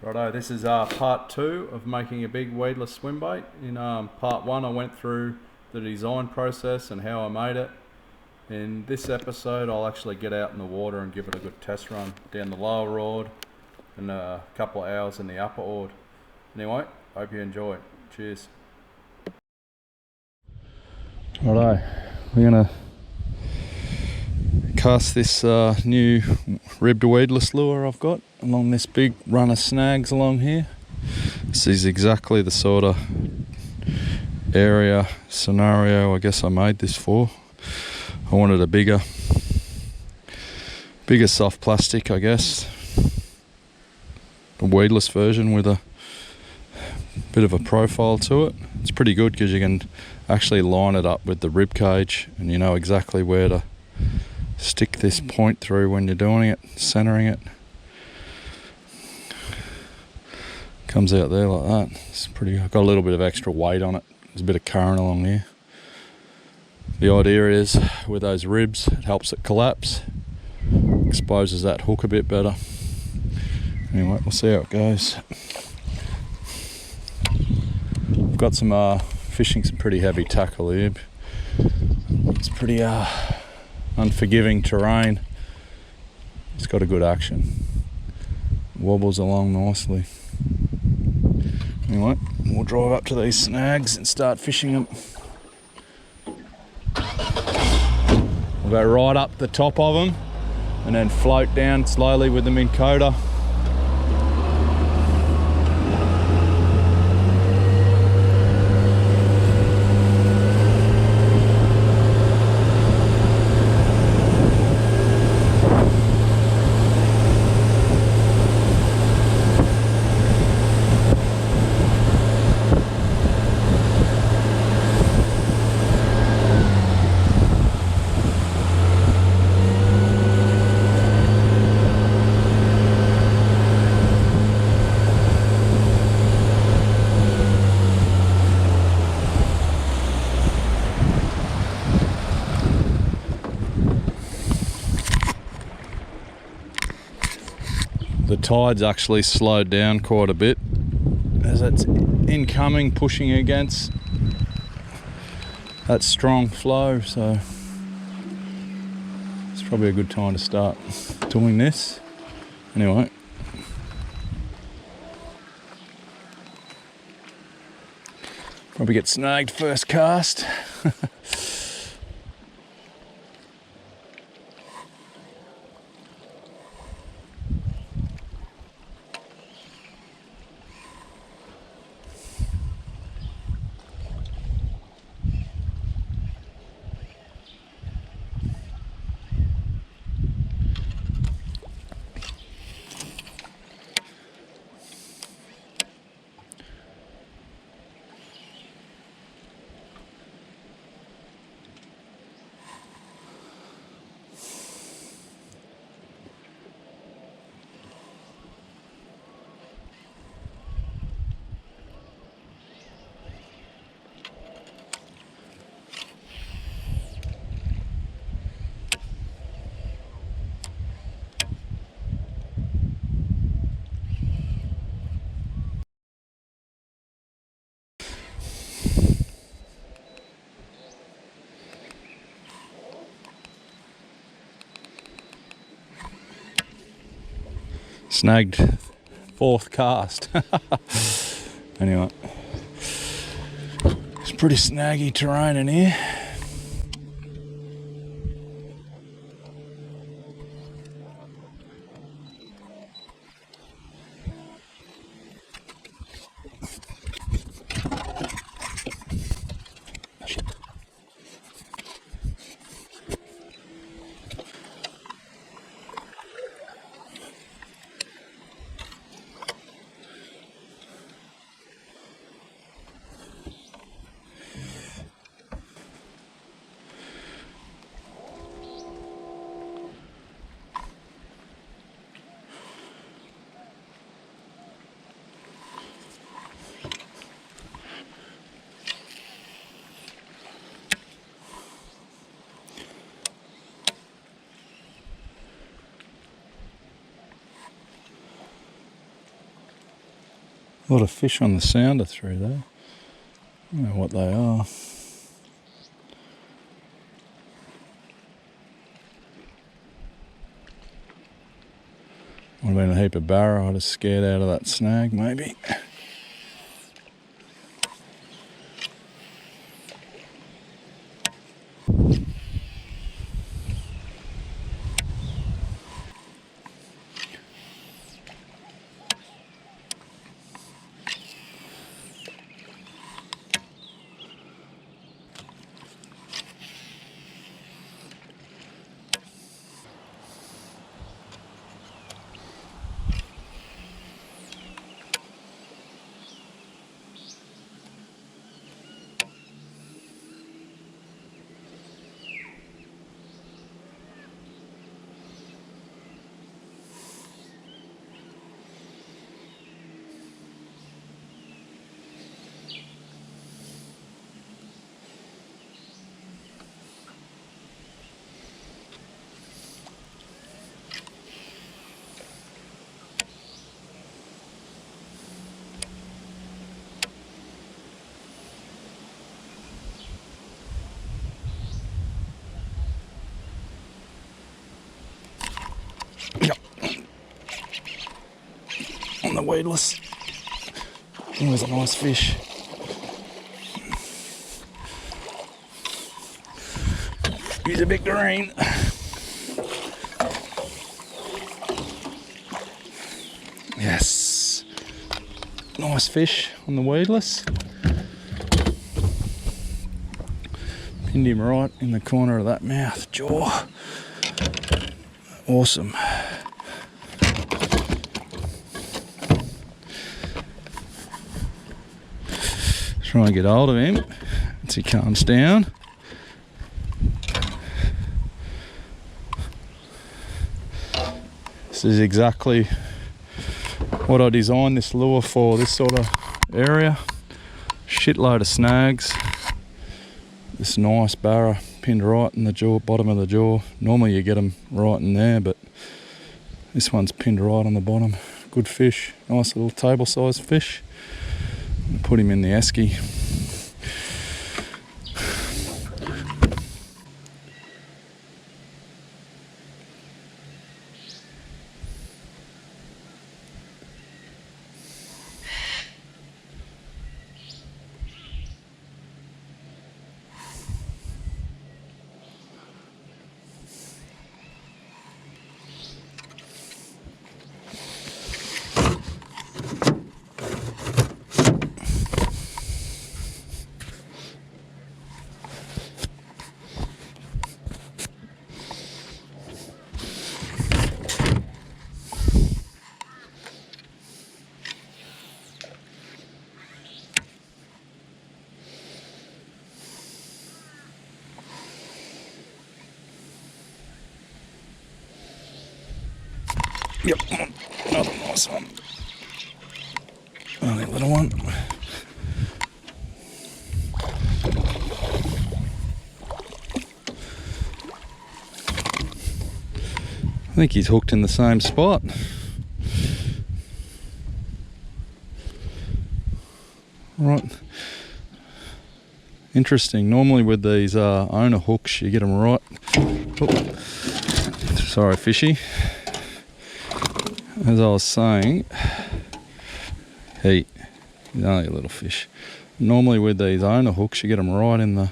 Righto, this is part 2 of making a big weedless swim bait. In part 1 I went through the design process and how I made it. In this episode I'll actually get out in the water and give it a good test run down the lower ord and a couple of hours in the upper ord. Anyway, hope you enjoy. Cheers. Righto, we're going to cast this new ribbed weedless lure I've got along this big run of snags along here. This is exactly the sort of area scenario I guess I made this for. I wanted a bigger soft plastic, I guess, a weedless version with a bit of a profile to it. It's pretty good because you can actually line it up with the rib cage and you know exactly where to stick this point through when you're doing it, centering it. Comes out there like that. It's pretty. I've got a little bit of extra weight on it. There's a bit of current along here. The idea is with those ribs, it helps it collapse, exposes that hook a bit better. Anyway, we'll see how it goes. I've got some fishing some pretty heavy tackle here. It's pretty unforgiving terrain. It's got a good action. Wobbles along nicely. Anyway, we'll drive up to these snags and start fishing them. We'll go right up the top of them and then float down slowly with them in coda. The tide's actually slowed down quite a bit as it's incoming, pushing against that strong flow, so it's probably a good time to start doing this. Anyway, probably get snagged first cast. Snagged fourth cast. Anyway, it's pretty snaggy terrain in here. A lot of fish on the sounder through there. I don't know what they are. Would have been a heap of barra. I was scared out of that snag, maybe. On the weedless. Always a nice fish. He's a bit green. Yes. Nice fish on the weedless. Pinned him right in the corner of that mouth jaw. Awesome. Try and get hold of him once he calms down. This is exactly what I designed this lure for, this sort of area. Shitload of snags. This nice barra pinned right in the jaw, bottom of the jaw. Normally you get them right in there, but this one's pinned right on the bottom. Good fish, nice little table sized fish. Put him in the esky. Yep, another nice one. Only a little one. I think he's hooked in the same spot. Right. Interesting. Normally with these owner hooks, you get them right. Oh. Sorry, fishy. As I was saying, he's only a little fish. Normally with these owner hooks, you get them right in the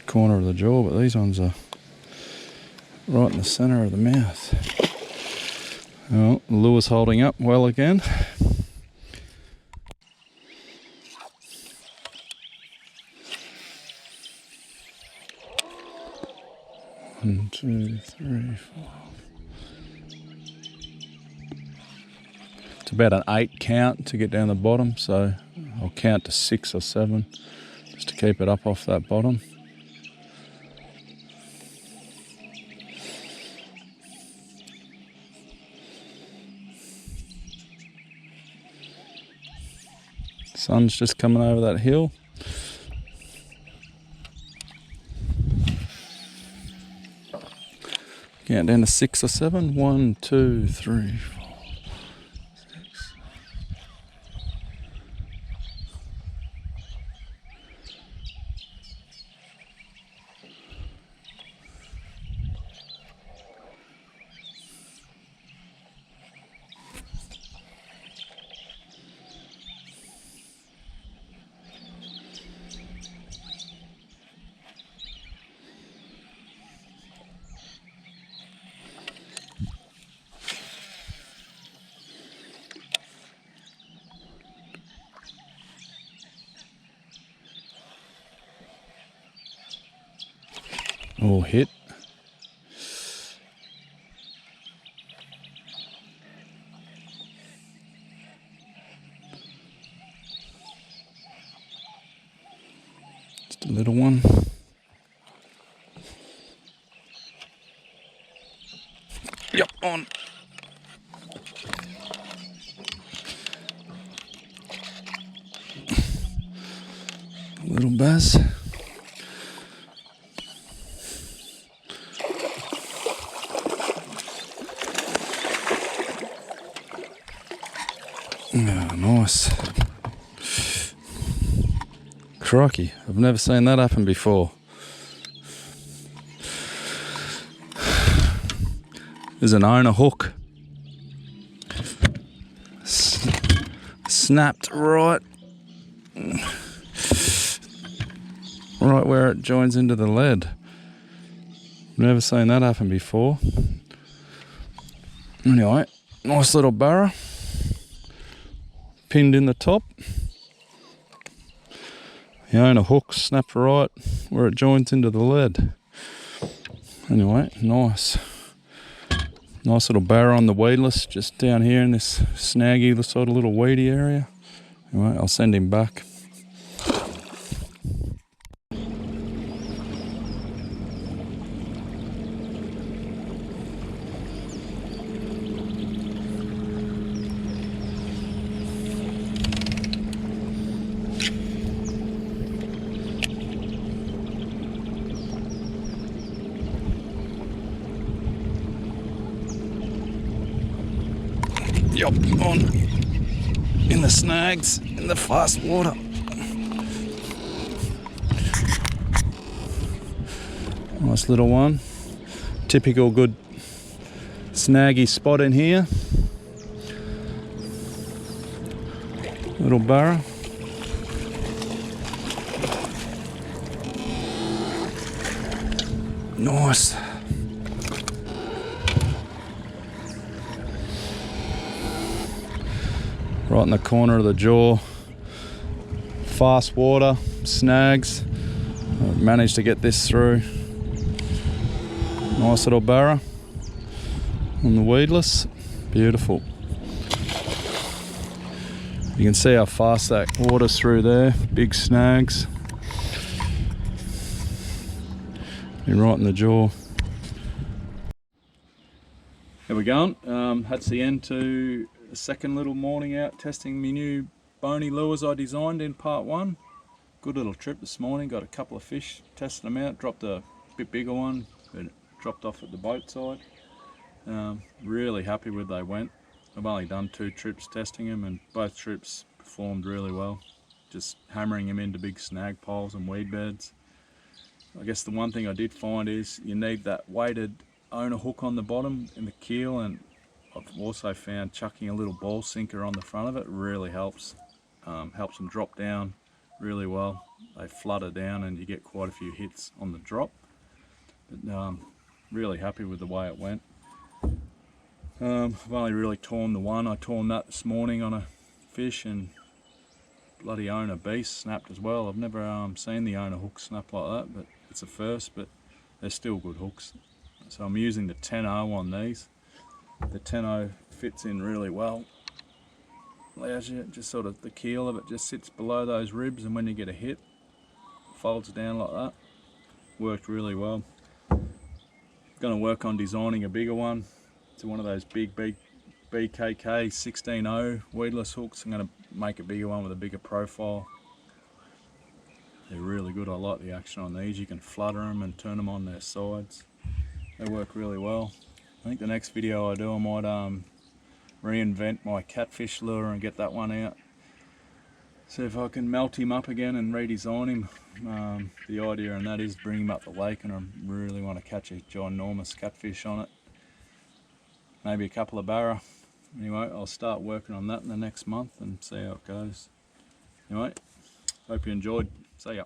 corner of the jaw, but these ones are right in the centre of the mouth. Well, the lure's holding up well again. One, two, three, four. It's about an 8 count to get down the bottom, so I'll count to 6 or 7 just to keep it up off that bottom. Sun's just coming over that hill. Count down to 6 or 7. 1, 2, 3, 4, 6. all hit. Just a little one. Yep, on. Little bass. Oh, nice. Crikey, I've never seen that happen before. There's an owner hook. Snapped right where it joins into the lead. Never seen that happen before. Anyway, nice little barra. Pinned in the top. The owner hook snapped right where it joins into the lead. Anyway, nice. Nice little barra on the weedless, just down here in this snaggy sort of little weedy area. Anyway, I'll send him back. Yup, on in the snags, in the fast water. Nice little one. Typical good snaggy spot in here. Little barra. Nice. Right in the corner of the jaw. Fast water, snags. I've managed to get this through. Nice little barra on the weedless. Beautiful. You can see how fast that water's through there. Big snags. You're right in the jaw. There we go. That's the end to the second little morning out testing my new bony lures I designed in part one. Good little trip this morning. Got a couple of fish, tested them out. Dropped a bit bigger one, but it dropped off at the boat side. Really happy with they went. I've only done 2 trips testing them, and both trips performed really well. Just hammering them into big snag piles and weed beds. I guess the one thing I did find is you need that weighted owner hook on the bottom in the keel, and I've also found chucking a little ball sinker on the front of it really helps. Helps them drop down really well. They flutter down and you get quite a few hits on the drop. But really happy with the way it went. I've only really torn the one. I torn that this morning on a fish, and bloody owner beast snapped as well. I've never seen the owner hook snap like that, but it's a first, but they're still good hooks. So I'm using the 10-0 on these. The 10-0 fits in really well. Allows you, just sort of the keel of it just sits below those ribs, and when you get a hit, it folds down like that. Worked really well. Going to work on designing a bigger one. It's one of those big BKK 16-0 weedless hooks. I'm going to make a bigger one with a bigger profile. They're really good. I like the action on these. You can flutter them and turn them on their sides. They work really well. I think the next video I do, I might reinvent my catfish lure and get that one out. See if I can melt him up again and redesign him. The idea and that is bring him up the lake, and I really want to catch a ginormous catfish on it. Maybe a couple of barra. Anyway, I'll start working on that in the next month and see how it goes. Anyway, hope you enjoyed. See ya.